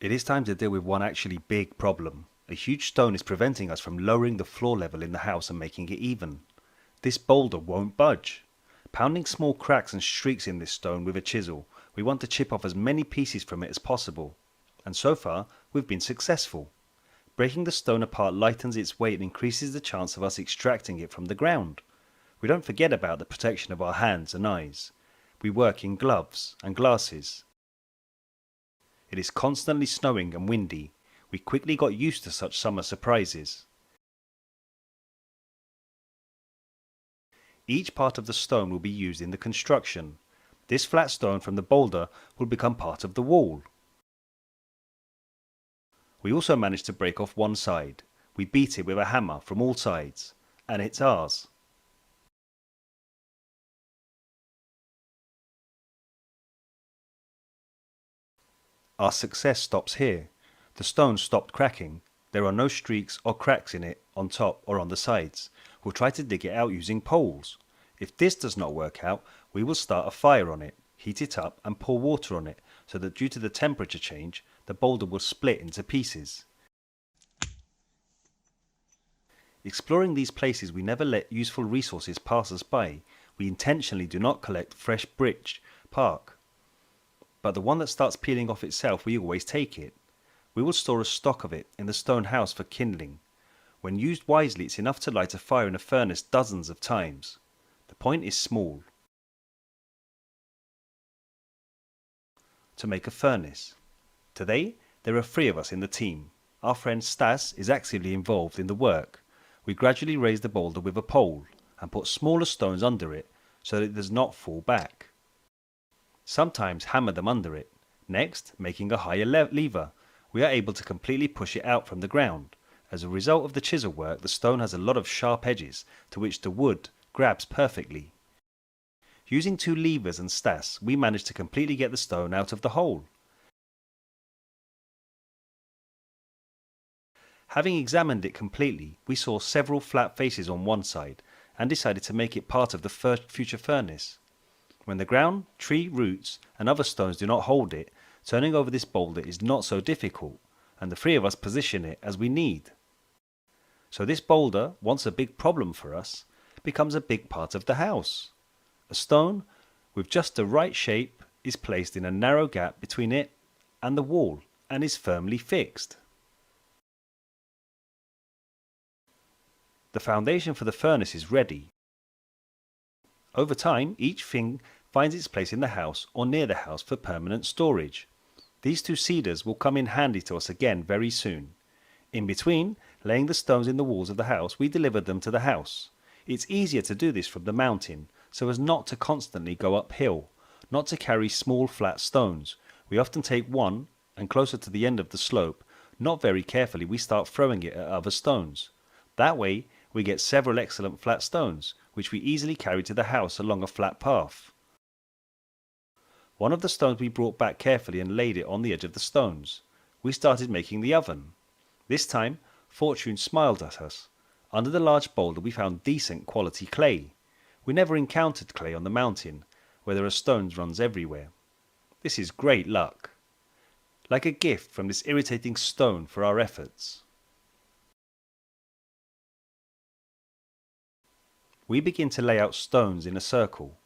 It is time to deal with one actually big problem. A huge stone is preventing us from lowering the floor level in the house and making it even. This boulder won't budge. Pounding small cracks and streaks in this stone with a chisel, we want to chip off as many pieces from it as possible. And so far, we've been successful. Breaking the stone apart lightens its weight and increases the chance of us extracting it from the ground. We don't forget about the protection of our hands and eyes. We work in gloves and glasses. It is constantly snowing and windy. We quickly got used to such summer surprises. Each part of the stone will be used in the construction. This flat stone from the boulder will become part of the wall. We also managed to break off one side. We beat it with a hammer from all sides, and it's ours. Our success stops here. The stone stopped cracking. There are no streaks or cracks in it on top or on the sides. We'll try to dig it out using poles. If this does not work out, we will start a fire on it, heat it up and pour water on it so that due to the temperature change, the boulder will split into pieces. Exploring these places, we never let useful resources pass us by. We intentionally do not collect fresh bridge bark. But the one that starts peeling off itself, we always take it. We will store a stock of it in the stone house for kindling. When used wisely, it's enough to light a fire in a furnace dozens of times. The point is small. To make a furnace. Today, there are 3 of us in the team. Our friend Stas is actively involved in the work. We gradually raise the boulder with a pole and put smaller stones under it so that it does not fall back. Sometimes hammer them under it. Next, making a higher lever, we are able to completely push it out from the ground. As a result of the chisel work, the stone has a lot of sharp edges to which the wood grabs perfectly. Using 2 levers and Stas, we managed to completely get the stone out of the hole. Having examined it completely, we saw several flat faces on one side and decided to make it part of the future furnace. When the ground, tree roots and other stones do not hold it, turning over this boulder is not so difficult, and the 3 of us position it as we need. So this boulder, once a big problem for us, becomes a big part of the house. A stone with just the right shape is placed in a narrow gap between it and the wall and is firmly fixed. The foundation for the furnace is ready. Over time, each thing finds its place in the house or near the house for permanent storage. These 2 cedars will come in handy to us again very soon. In between, laying the stones in the walls of the house, we deliver them to the house. It's easier to do this from the mountain, so as not to constantly go uphill, not to carry small flat stones. We often take one, and closer to the end of the slope, not very carefully we start throwing it at other stones. That way, we get several excellent flat stones, which we easily carry to the house along a flat path. One of the stones we brought back carefully and laid it on the edge of the stones. We started making the oven. This time, fortune smiled at us. Under the large boulder we found decent quality clay. We never encountered clay on the mountain, where there are stones runs everywhere. This is great luck. Like a gift from this irritating stone for our efforts. We begin to lay out stones in a circle.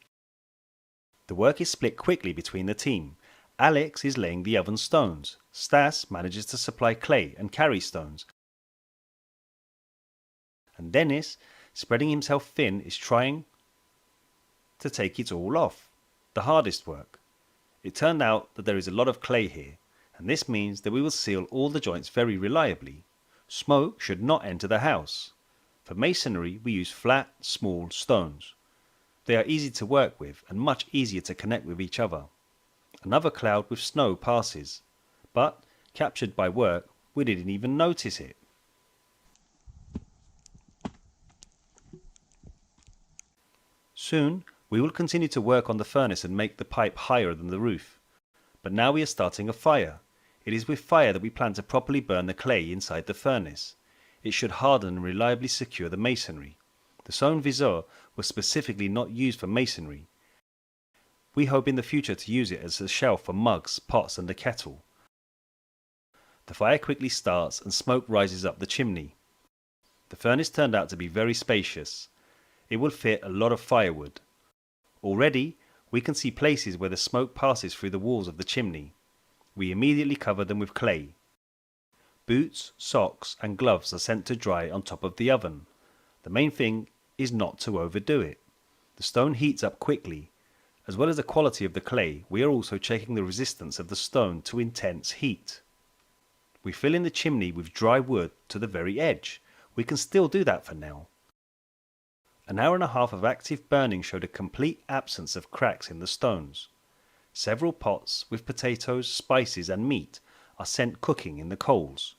The work is split quickly between the team. Alex is laying the oven stones. Stas manages to supply clay and carry stones. And Dennis, spreading himself thin, is trying to take it all off. The hardest work. It turned out that there is a lot of clay here, and this means that we will seal all the joints very reliably. Smoke should not enter the house. For masonry, we use flat, small stones. They are easy to work with and much easier to connect with each other. Another cloud with snow passes, but, captured by work, we didn't even notice it. Soon, we will continue to work on the furnace and make the pipe higher than the roof. But now we are starting a fire. It is with fire that we plan to properly burn the clay inside the furnace. It should harden and reliably secure the masonry. The stone visor was specifically not used for masonry. We hope in the future to use it as a shelf for mugs, pots and a kettle. The fire quickly starts and smoke rises up the chimney. The furnace turned out to be very spacious. It will fit a lot of firewood. Already, we can see places where the smoke passes through the walls of the chimney. We immediately cover them with clay. Boots, socks and gloves are sent to dry on top of the oven. The main thing is not to overdo it. The stone heats up quickly. As well as the quality of the clay, we are also checking the resistance of the stone to intense heat. We fill in the chimney with dry wood to the very edge. We can still do that for now. An hour and a half of active burning showed a complete absence of cracks in the stones. Several pots with potatoes, spices and meat are sent cooking in the coals.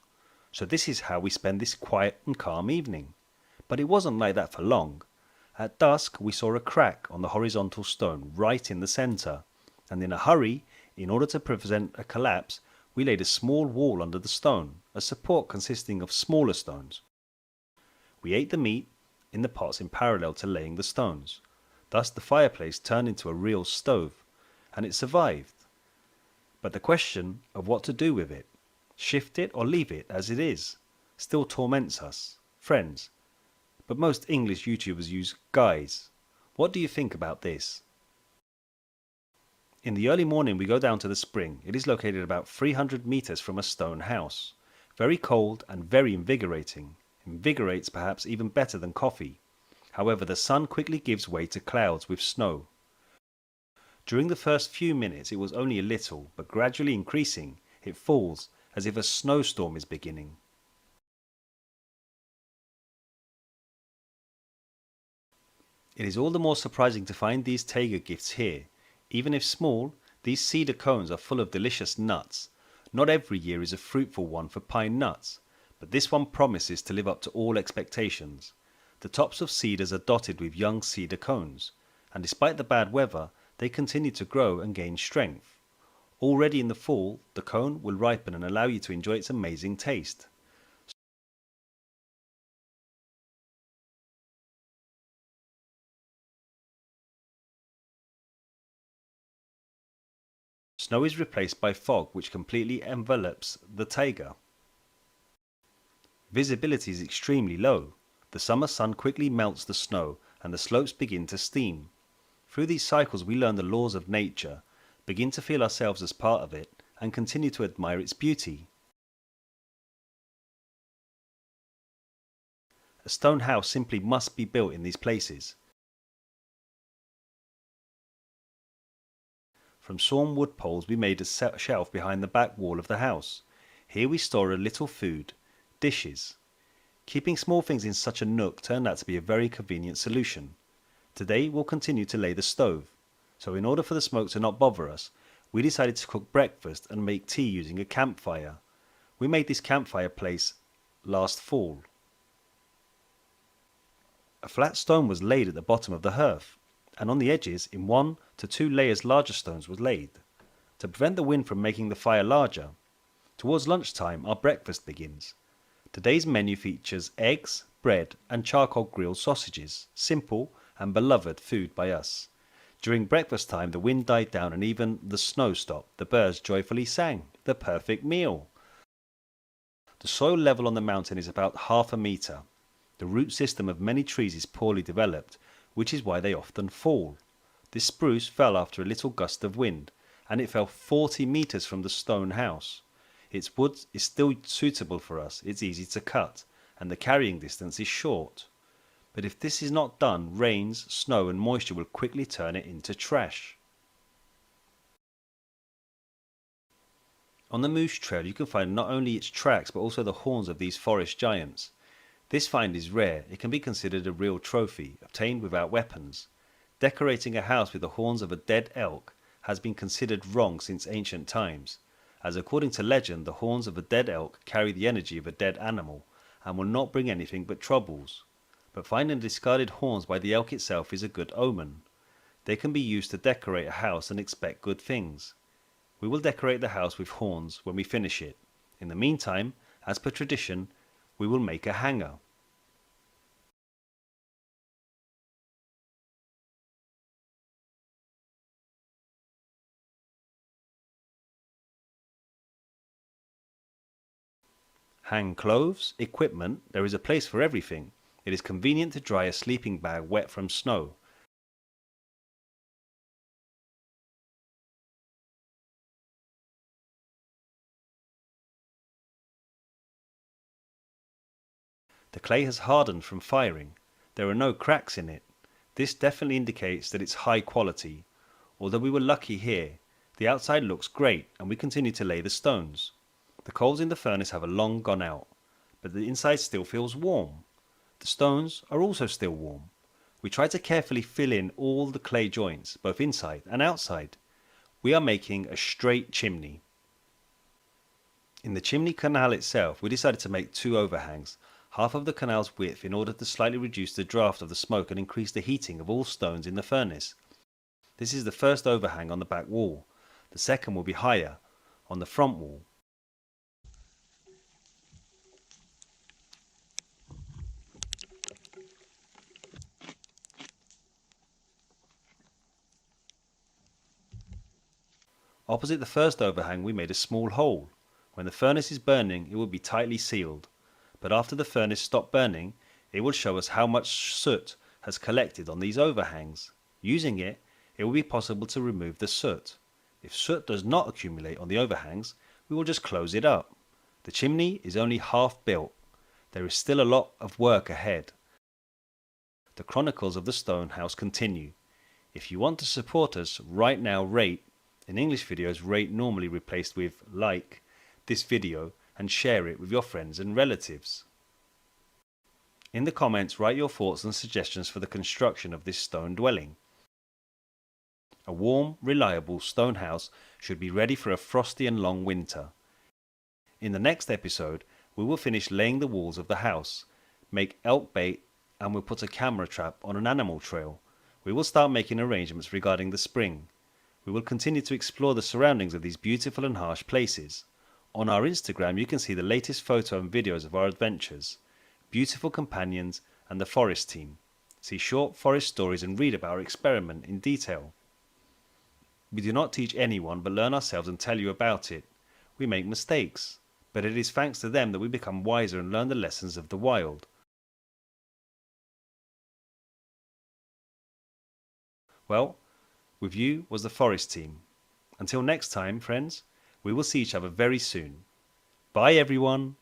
So this is how we spend this quiet and calm evening. But it wasn't like that for long. At dusk we saw a crack on the horizontal stone right in the centre, and in a hurry, in order to prevent a collapse, we laid a small wall under the stone, a support consisting of smaller stones. We ate the meat in the pots in parallel to laying the stones. Thus the fireplace turned into a real stove, and it survived. But the question of what to do with it, shift it or leave it as it is, still torments us. Friends, but most English YouTubers use guys. What do you think about this? In the early morning we go down to the spring. It is located about 300 meters from a stone house. Very cold and very invigorating. Invigorates perhaps even better than coffee. However, the sun quickly gives way to clouds with snow. During the first few minutes it was only a little, but gradually increasing, it falls as if a snowstorm is beginning. It is all the more surprising to find these Taiga gifts here. Even if small, these cedar cones are full of delicious nuts. Not every year is a fruitful one for pine nuts, but this one promises to live up to all expectations. The tops of cedars are dotted with young cedar cones, and despite the bad weather, they continue to grow and gain strength. Already in the fall, the cone will ripen and allow you to enjoy its amazing taste. Snow is replaced by fog which completely envelops the taiga. Visibility is extremely low. The summer sun quickly melts the snow and the slopes begin to steam. Through these cycles we learn the laws of nature, begin to feel ourselves as part of it, and continue to admire its beauty. A stone house simply must be built in these places. From sawn wood poles we made a shelf behind the back wall of the house. Here we store a little food, dishes. Keeping small things in such a nook turned out to be a very convenient solution. Today we'll continue to lay the stove. So in order for the smoke to not bother us, we decided to cook breakfast and make tea using a campfire. We made this campfire place last fall. A flat stone was laid at the bottom of the hearth, and on the edges, in 1 to 2 layers larger stones was laid, to prevent the wind from making the fire larger. Towards lunchtime our breakfast begins. Today's menu features eggs, bread and charcoal grilled sausages, simple and beloved food by us. During breakfast time the wind died down and even the snow stopped. The birds joyfully sang. The perfect meal. The soil level on the mountain is about half a meter. The root system of many trees is poorly developed, which is why they often fall. This spruce fell after a little gust of wind, and it fell 40 meters from the stone house. Its wood is still suitable for us, it's easy to cut, and the carrying distance is short. But if this is not done, rains, snow and moisture will quickly turn it into trash. On the moose trail you can find not only its tracks but also the horns of these forest giants. This find is rare. It can be considered a real trophy, obtained without weapons. Decorating a house with the horns of a dead elk has been considered wrong since ancient times, as according to legend the horns of a dead elk carry the energy of a dead animal and will not bring anything but troubles. But finding discarded horns by the elk itself is a good omen. They can be used to decorate a house and expect good things. We will decorate the house with horns when we finish it. In the meantime, as per tradition, we will make a hanger. Hang clothes, equipment, there is a place for everything. It is convenient to dry a sleeping bag wet from snow. The clay has hardened from firing. There are no cracks in it. This definitely indicates that it's high quality. Although we were lucky here, the outside looks great and we continue to lay the stones. The coals in the furnace have long gone out, but the inside still feels warm. The stones are also still warm. We try to carefully fill in all the clay joints, both inside and outside. We are making a straight chimney. In the chimney canal itself, we decided to make 2 overhangs, half of the canal's width, in order to slightly reduce the draft of the smoke and increase the heating of all stones in the furnace. This is the first overhang on the back wall. The second will be higher, on the front wall. Opposite the first overhang we made a small hole. When the furnace is burning it will be tightly sealed, but after the furnace stops burning it will show us how much soot has collected on these overhangs. Using it, it will be possible to remove the soot. If soot does not accumulate on the overhangs, we will just close it up. The chimney is only half built. There is still a lot of work ahead. The chronicles of the stone house continue. If you want to support us right now, rate. In English videos, rate normally replaced with like this video and share it with your friends and relatives. In the comments, write your thoughts and suggestions for the construction of this stone dwelling. A warm, reliable stone house should be ready for a frosty and long winter. In the next episode, we will finish laying the walls of the house, make elk bait, and we'll put a camera trap on an animal trail. We will start making arrangements regarding the spring. We will continue to explore the surroundings of these beautiful and harsh places. On our Instagram you can see the latest photo and videos of our adventures, beautiful companions and the forest team. See short forest stories and read about our experiment in detail. We do not teach anyone but learn ourselves and tell you about it. We make mistakes, but it is thanks to them that we become wiser and learn the lessons of the wild. Well, with you was the forest team. Until next time, friends, we will see each other very soon. Bye everyone!